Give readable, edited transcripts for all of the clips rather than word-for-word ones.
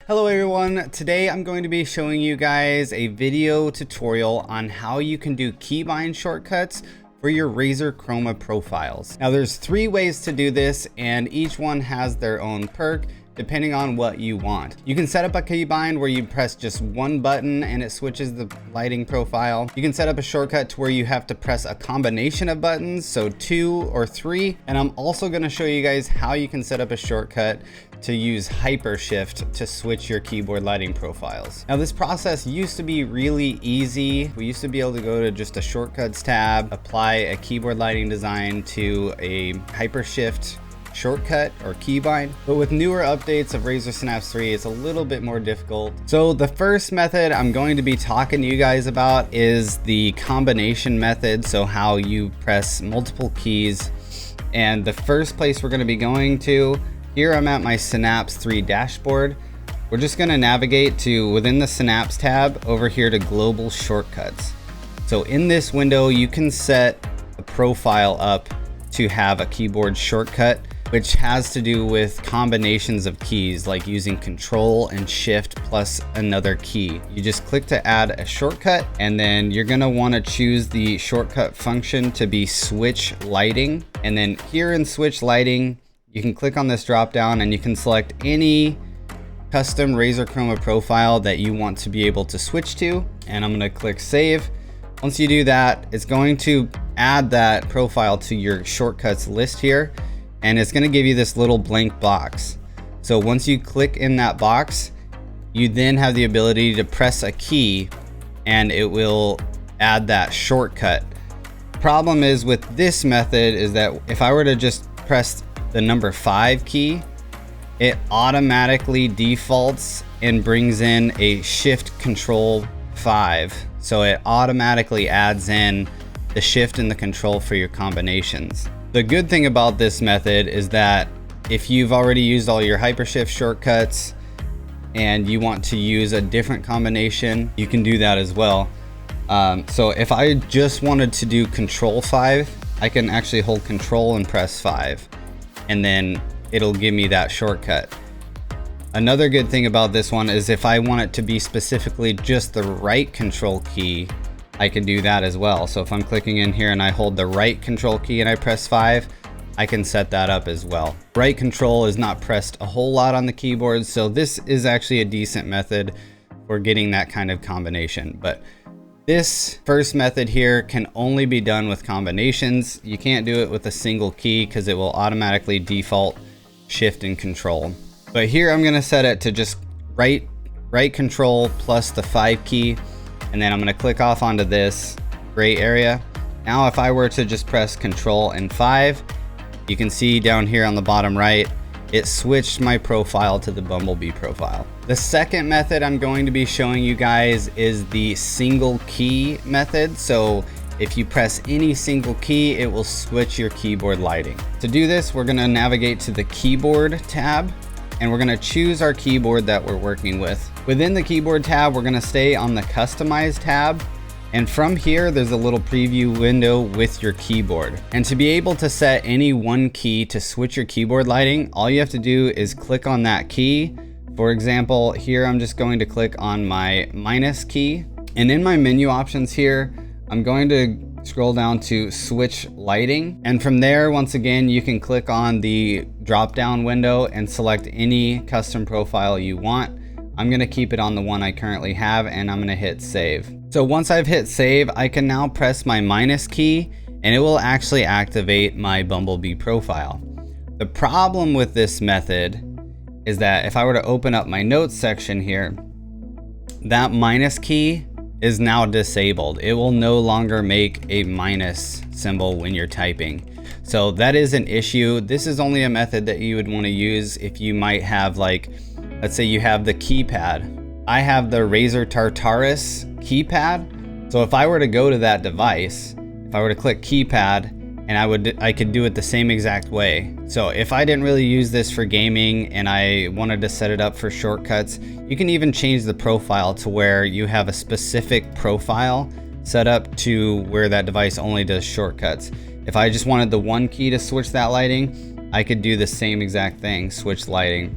Hello everyone, today I'm going to be showing you guys a video tutorial on how you can do keybind shortcuts for your Razer Chroma profiles. Now there's 3 ways to do this and each one has their own perk depending on what you want. You can set up a keybind where you press just one button and it switches the lighting profile. You can set up a shortcut to where you have to press a combination of buttons, so 2 or 3. And I'm also gonna show you guys how you can set up a shortcut to use hypershift to switch your keyboard lighting profiles. Now this process used to be really easy. We used to be able to go to just a shortcuts tab, apply a keyboard lighting design to a hypershift shortcut or keybind, but with newer updates of Razer Synapse 3 it's a little bit more difficult. So the first method I'm going to be talking to you guys about is the combination method, so how you press multiple keys. And the first place we're going to be going to, here I'm at my Synapse 3 dashboard. We're just going to navigate to within the Synapse tab over here to global shortcuts. So in this window you can set a profile up to have a keyboard shortcut, which has to do with combinations of keys, like using Control and Shift plus another key. You just click to add a shortcut, and then you're gonna wanna choose the shortcut function to be switch lighting. And then here in switch lighting, you can click on this drop down and you can select any custom Razer Chroma profile that you want to be able to switch to. And I'm gonna click save. Once you do that, it's going to add that profile to your shortcuts list here. And it's going to give you this little blank box. So once you click in that box, you then have the ability to press a key and it will add that shortcut. Problem is with this method is that if I were to just press the number 5 key, it automatically defaults and brings in a Shift Control 5. So it automatically adds in the shift and the control for your combinations. The good thing about this method is that if you've already used all your hypershift shortcuts and you want to use a different combination, you can do that as well. So if I just wanted to do Control 5, I can actually hold Control and press 5, and then it'll give me that shortcut. Another good thing about this one is if I want it to be specifically just the right control key, I can do that as well. So if I'm clicking in here and I hold the right control key and I press 5, I can set that up as well. Right control is not pressed a whole lot on the keyboard, so this is actually a decent method for getting that kind of combination. But this first method here can only be done with combinations. You can't do it with a single key because it will automatically default shift and control. But here I'm gonna set it to just right control plus the 5 key. And then I'm gonna click off onto this gray area. Now if I were to just press Control and 5, you can see down here on the bottom right, it switched my profile to the Bumblebee profile. The second method I'm going to be showing you guys is the single key method. So if you press any single key, it will switch your keyboard lighting. To do this, we're gonna navigate to the Keyboard tab, and we're gonna choose our keyboard that we're working with. Within the keyboard tab, we're gonna stay on the Customize tab. And from here, there's a little preview window with your keyboard. And to be able to set any one key to switch your keyboard lighting, all you have to do is click on that key. For example, here I'm just going to click on my minus key. And in my menu options here, I'm going to scroll down to switch lighting, and from there, once again, you can click on the drop down window and select any custom profile you want. I'm gonna keep it on the one I currently have, and I'm gonna hit save. So once I've hit save, I can now press my minus key and it will actually activate my Bumblebee profile. The problem with this method is that if I were to open up my notes section here, that minus key is now disabled. It will no longer make a minus symbol when you're typing. So that is an issue. This is only a method that you would want to use if you might have, like, let's say you have the keypad. I have the Razer Tartarus keypad. So if I were to go to that device, if I were to click keypad, and I could do it the same exact way. So if I didn't really use this for gaming and I wanted to set it up for shortcuts, you can even change the profile to where you have a specific profile set up to where that device only does shortcuts. If I just wanted the one key to switch that lighting, I could do the same exact thing, switch lighting.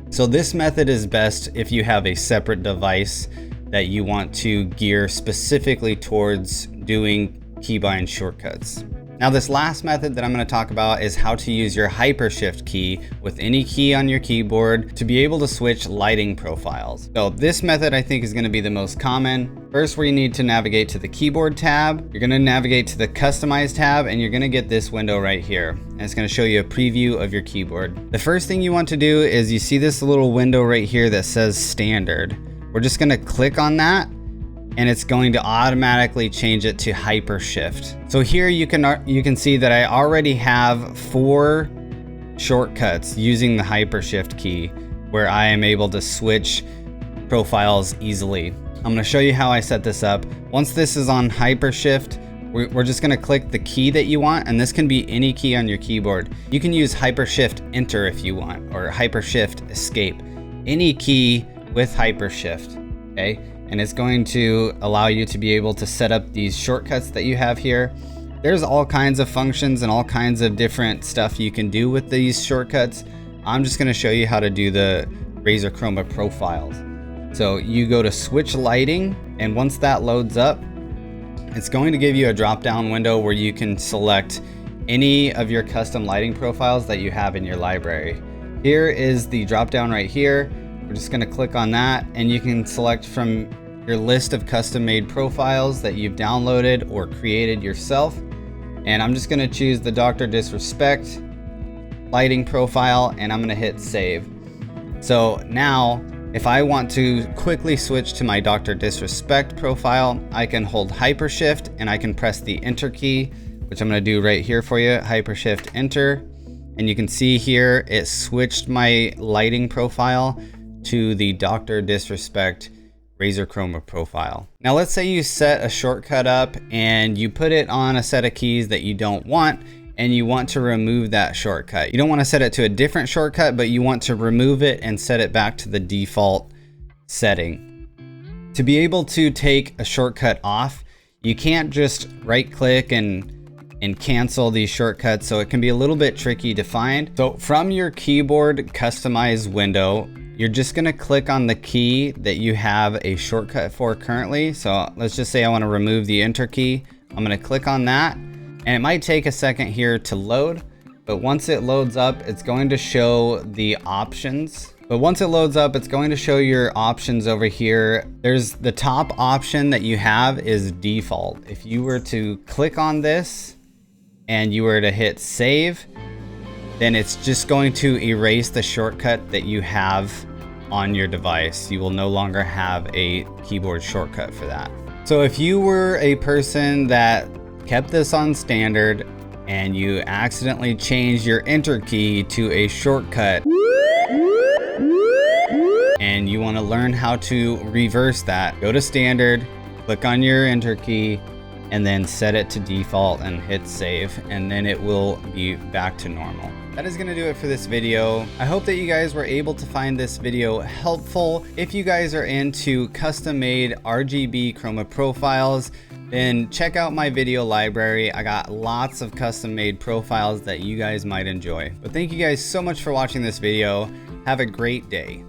So this method is best if you have a separate device that you want to gear specifically towards doing keybind shortcuts. Now this last method that I'm going to talk about is how to use your hypershift key with any key on your keyboard to be able to switch lighting profiles. So this method I think is going to be the most common. First, we need to navigate to the keyboard tab. You're going to navigate to the customize tab and you're going to get this window right here. And it's going to show you a preview of your keyboard. The first thing you want to do is you see this little window right here that says standard. We're just going to click on that and it's going to automatically change it to hypershift. So here you can see that I already have 4 shortcuts using the hypershift key where I am able to switch profiles easily. I'm going to show you how I set this up. Once this is on hypershift, we're just going to click the key that you want, and this can be any key on your keyboard. You can use hypershift enter if you want, or hypershift escape. Any key with hypershift, okay? And it's going to allow you to be able to set up these shortcuts that you have here. There's all kinds of functions and all kinds of different stuff you can do with these shortcuts. I'm just going to show you how to do the Razer Chroma profiles. So you go to switch lighting, and once that loads up, it's going to give you a drop down window where you can select any of your custom lighting profiles that you have in your library. Here is the drop down right here. We're just going to click on that, and you can select from your list of custom made profiles that you've downloaded or created yourself. And I'm just going to choose the Dr. Disrespect lighting profile, and I'm going to hit save. So now if I want to quickly switch to my Dr. Disrespect profile, I can hold hypershift and I can press the enter key, which I'm going to do right here for you. Hypershift enter, and you can see here it switched my lighting profile to the Dr. Disrespect Razer Chroma profile. Now let's say you set a shortcut up and you put it on a set of keys that you don't want, and you want to remove that shortcut. You don't want to set it to a different shortcut, but you want to remove it and set it back to the default setting. To be able to take a shortcut off, you can't just right click and cancel these shortcuts, so it can be a little bit tricky to find. So from your keyboard customize window, you're just going to click on the key that you have a shortcut for currently. So let's just say I want to remove the enter key. I'm going to click on that, and it might take a second here to load, but once it loads up, it's going to show the options. But once it loads up, it's going to show your options over here. There's the top option that you have is default. If you were to click on this and you were to hit save, then it's just going to erase the shortcut that you have on your device. You will no longer have a keyboard shortcut for that. So if you were a person that kept this on standard and you accidentally changed your enter key to a shortcut and you want to learn how to reverse that, go to standard, click on your enter key, and then set it to default and hit save, and then it will be back to normal. That is going to do it for this video. I hope that you guys were able to find this video helpful. If you guys are into custom made RGB chroma profiles, then check out my video library. I got lots of custom made profiles that you guys might enjoy. But thank you guys so much for watching this video. Have a great day.